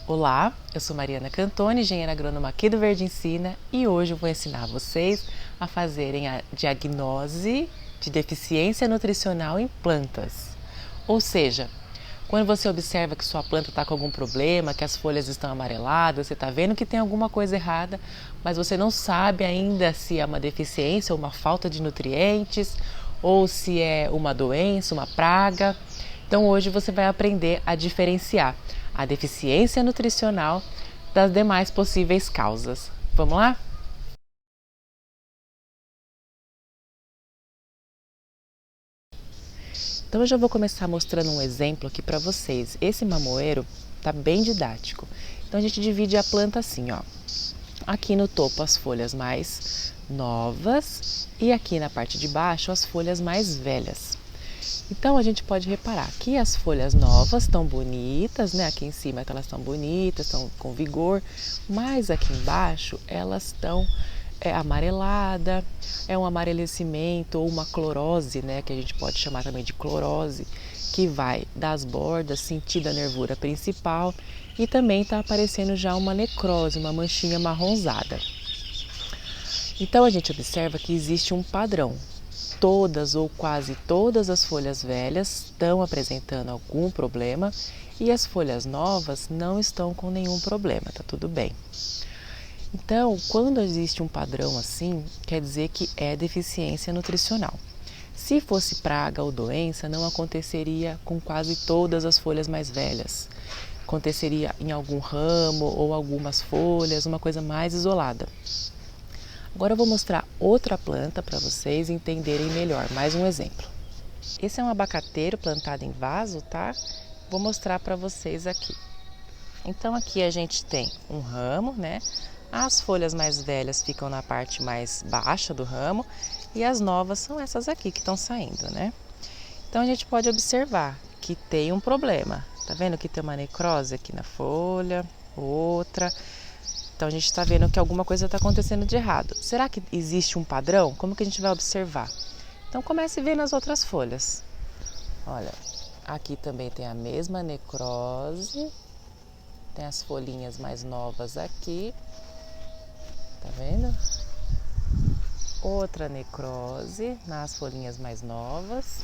Olá, eu sou Mariana Cantoni, engenheira agrônoma aqui do Verde Ensina, e hoje eu vou ensinar vocês a fazerem a diagnose de deficiência nutricional em plantas. Ou seja, quando você observa que sua planta está com algum problema, que as folhas estão amareladas, você está vendo que tem alguma coisa errada, mas você não sabe ainda se é uma deficiência ou uma falta de nutrientes, ou se é uma doença, uma praga. Então hoje você vai aprender a diferenciar a deficiência nutricional das demais possíveis causas. Vamos lá? Então eu já vou começar mostrando um exemplo aqui para vocês. Esse mamoeiro tá bem didático. Então a gente divide a planta assim, ó. Aqui no topo as folhas mais novas e aqui na parte de baixo as folhas mais velhas. Então a gente pode reparar que as folhas novas estão bonitas, né? Aqui em cima elas estão bonitas, estão com vigor, mas aqui embaixo elas estão amarelada, é um amarelecimento ou uma clorose, né? Que a gente pode chamar também de clorose, que vai das bordas sentido a nervura principal e também está aparecendo já uma necrose, uma manchinha marronzada. Então a gente observa que existe um padrão. Todas ou quase todas as folhas velhas estão apresentando algum problema e as folhas novas não estão com nenhum problema, tá tudo bem. Então, quando existe um padrão assim, quer dizer que é deficiência nutricional. Se fosse praga ou doença, não aconteceria com quase todas as folhas mais velhas. Aconteceria em algum ramo ou algumas folhas, uma coisa mais isolada. Agora eu vou mostrar outra planta para vocês entenderem melhor, mais um exemplo. Esse é um abacateiro plantado em vaso, tá? Vou mostrar para vocês aqui. Então aqui a gente tem um ramo, né? As folhas mais velhas ficam na parte mais baixa do ramo e as novas são essas aqui que estão saindo, né? Então a gente pode observar que tem um problema. Tá vendo que tem uma necrose aqui na folha, outra. Então a gente está vendo que alguma coisa está acontecendo de errado. Será que existe um padrão? Como que a gente vai observar? Então comece a ver nas outras folhas. Olha, aqui também tem a mesma necrose. Tem as folhinhas mais novas aqui. Tá vendo? Outra necrose nas folhinhas mais novas.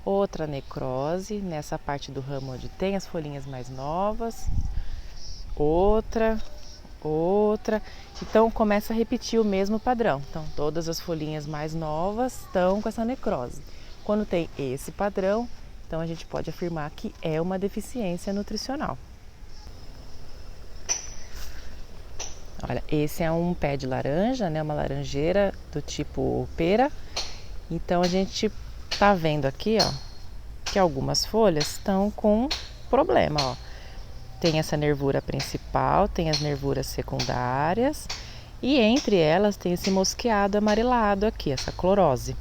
Outra necrose nessa parte do ramo onde tem as folhinhas mais novas. Outra. Então começa a repetir o mesmo padrão. Então todas as folhinhas mais novas estão com essa necrose. Quando tem esse padrão, então a gente pode afirmar que é uma deficiência nutricional. Olha, esse é um pé de laranja, né? Uma laranjeira do tipo pera. Então a gente tá vendo aqui, ó, que algumas folhas estão com problema, ó. Tem essa nervura principal, tem as nervuras secundárias e entre elas tem esse mosqueado amarelado aqui, essa clorose.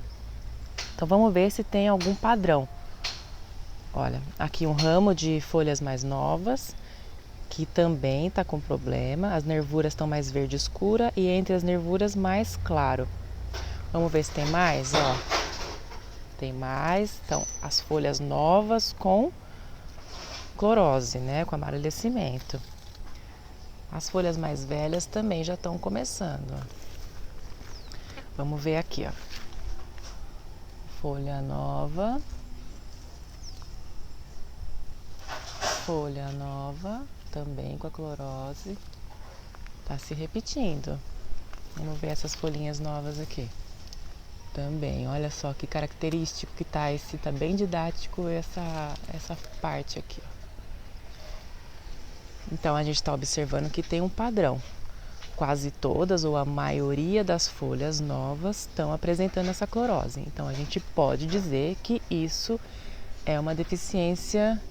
Então vamos ver se tem algum padrão. Olha, aqui um ramo de folhas mais novas que também está com problema. As nervuras estão mais verde escura e entre as nervuras mais claro. Vamos ver se tem mais, ó. Tem mais, então as folhas novas com clorose, né, com amarelecimento. As folhas mais velhas também já estão começando. Vamos ver aqui, ó. Folha nova. Folha nova, também com a clorose. Tá se repetindo. Vamos ver essas folhinhas novas aqui. Também, olha só que característico que tá. Esse tá bem didático essa parte aqui, ó. Então a gente está observando que tem um padrão. Quase todas ou a maioria das folhas novas estão apresentando essa clorose. Então a gente pode dizer que isso é uma deficiência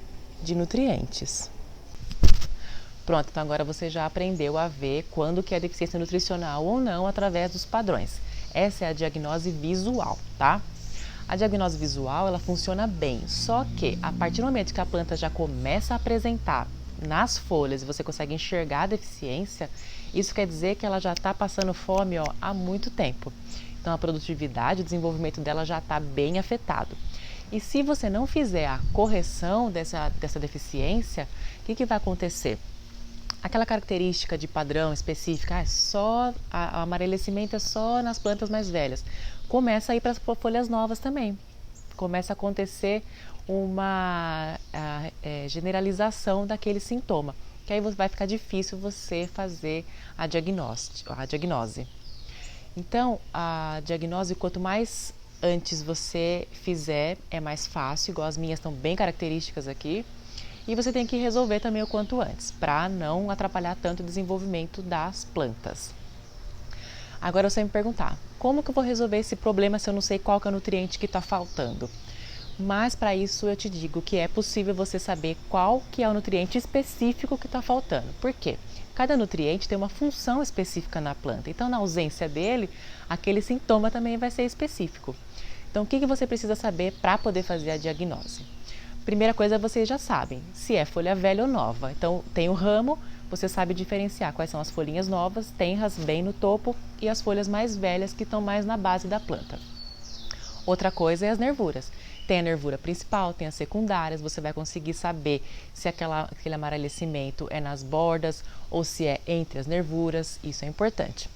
de nutrientes. Pronto, então agora você já aprendeu a ver quando que é deficiência nutricional ou não através dos padrões. Essa é a diagnose visual, tá? A diagnose visual, ela funciona bem, só que a partir do momento que a planta já começa a apresentar nas folhas e você consegue enxergar a deficiência, isso quer dizer que ela já está passando fome, ó, há muito tempo. Então a produtividade, o desenvolvimento dela já está bem afetado. E se você não fizer a correção dessa deficiência, o que vai acontecer? Aquela característica de padrão específica, o amarelecimento é só nas plantas mais velhas, começa a ir para as folhas novas também. Começa a acontecer uma generalização daquele sintoma, que aí vai ficar difícil você fazer a diagnose. Então, a diagnose, quanto mais antes você fizer, é mais fácil, igual as minhas estão bem características aqui. E você tem que resolver também o quanto antes, para não atrapalhar tanto o desenvolvimento das plantas. Agora você vai me perguntar, como que eu vou resolver esse problema se eu não sei qual que é o nutriente que está faltando? Mas para isso eu te digo que é possível você saber qual que é o nutriente específico que está faltando. Por quê? Cada nutriente tem uma função específica na planta, então na ausência dele, aquele sintoma também vai ser específico. Então o que você precisa saber para poder fazer a diagnose? Primeira coisa, vocês já sabem se é folha velha ou nova. Então, tem o ramo, você sabe diferenciar quais são as folhinhas novas, tenras bem no topo, e as folhas mais velhas que estão mais na base da planta. Outra coisa é as nervuras. Tem a nervura principal, tem as secundárias, você vai conseguir saber se aquele amarelecimento é nas bordas ou se é entre as nervuras, isso é importante.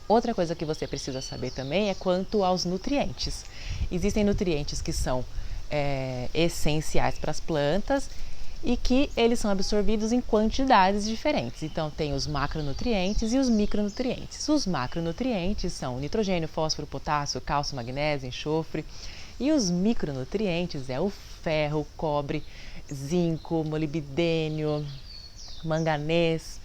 Outra coisa que você precisa saber também é quanto aos nutrientes. Existem nutrientes que são essenciais para as plantas e que eles são absorvidos em quantidades diferentes. Então, tem os macronutrientes e os micronutrientes. Os macronutrientes são nitrogênio, fósforo, potássio, cálcio, magnésio, enxofre. E os micronutrientes é o ferro, o cobre, zinco, molibdênio, manganês,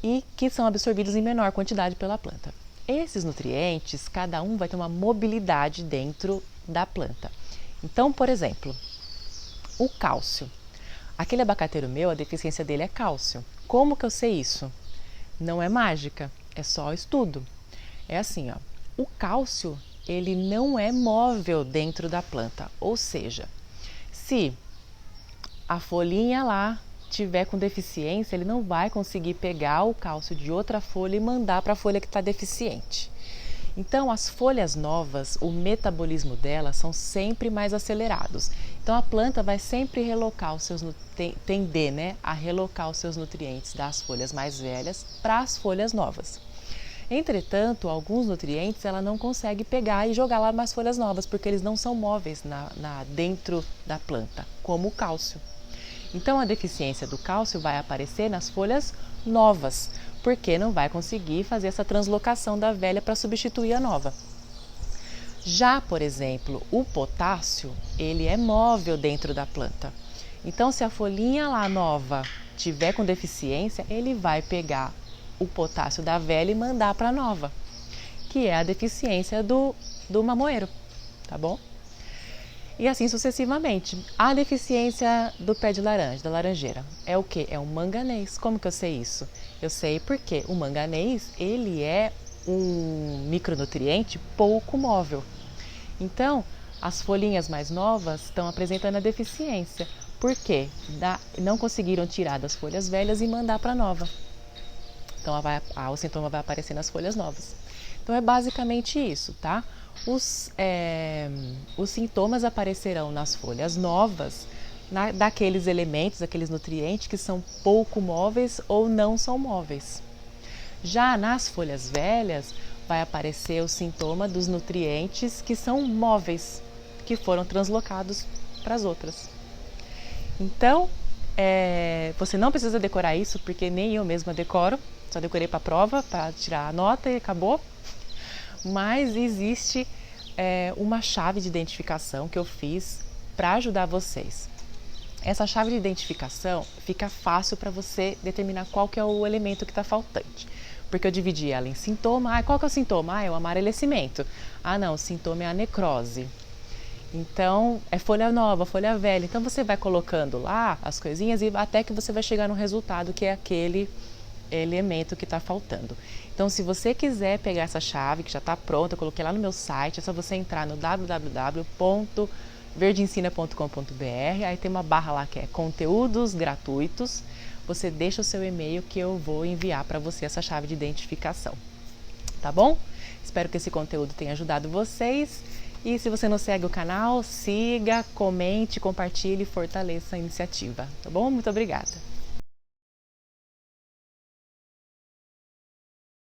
e que são absorvidos em menor quantidade pela planta. Esses nutrientes, cada um vai ter uma mobilidade dentro da planta. Então, por exemplo, o cálcio. Aquele abacateiro meu, a deficiência dele é cálcio. Como que eu sei isso? Não é mágica, é só estudo. É assim, ó, o cálcio, ele não é móvel dentro da planta. Ou seja, se a folhinha lá tiver com deficiência, ele não vai conseguir pegar o cálcio de outra folha e mandar para a folha que está deficiente. Então, as folhas novas, o metabolismo delas são sempre mais acelerados. Então, a planta vai sempre tender a relocar os seus nutrientes das folhas mais velhas para as folhas novas. Entretanto, alguns nutrientes ela não consegue pegar e jogar lá nas folhas novas, porque eles não são móveis dentro da planta, como o cálcio. Então, a deficiência do cálcio vai aparecer nas folhas novas, porque não vai conseguir fazer essa translocação da velha para substituir a nova. Já, por exemplo, o potássio, ele é móvel dentro da planta. Então, se a folhinha lá nova tiver com deficiência, ele vai pegar o potássio da velha e mandar para a nova, que é a deficiência do mamoeiro, tá bom? E assim sucessivamente. A deficiência do pé de laranja, da laranjeira, é o quê? É o manganês. Como que eu sei isso? Eu sei porque o manganês, ele é um micronutriente pouco móvel. Então, as folhinhas mais novas estão apresentando a deficiência. Por quê? Não conseguiram tirar das folhas velhas e mandar para a nova. Então, o sintoma vai aparecer nas folhas novas. Então, é basicamente isso, tá? Os sintomas aparecerão nas folhas novas, daqueles elementos, daqueles nutrientes que são pouco móveis ou não são móveis. Já nas folhas velhas, vai aparecer o sintoma dos nutrientes que são móveis, que foram translocados para as outras. Então, você não precisa decorar isso, porque nem eu mesma decoro, só decorei para a prova, para tirar a nota e acabou. Mas existe uma chave de identificação que eu fiz para ajudar vocês. Essa chave de identificação fica fácil para você determinar qual que é o elemento que está faltante. Porque eu dividi ela em sintoma. Qual que é o sintoma? É o amarelecimento. Não, o sintoma é a necrose. Então, é folha nova, folha velha. Então, você vai colocando lá as coisinhas e até que você vai chegar no resultado que é aquele elemento que está faltando. Então, se você quiser pegar essa chave, que já está pronta, eu coloquei lá no meu site, é só você entrar no www.verdeensina.com.br, aí tem uma barra lá que é conteúdos gratuitos, você deixa o seu e-mail que eu vou enviar para você essa chave de identificação, tá bom? Espero que esse conteúdo tenha ajudado vocês E se você não segue o canal, siga, comente, compartilhe e fortaleça a iniciativa, tá bom? Muito obrigada!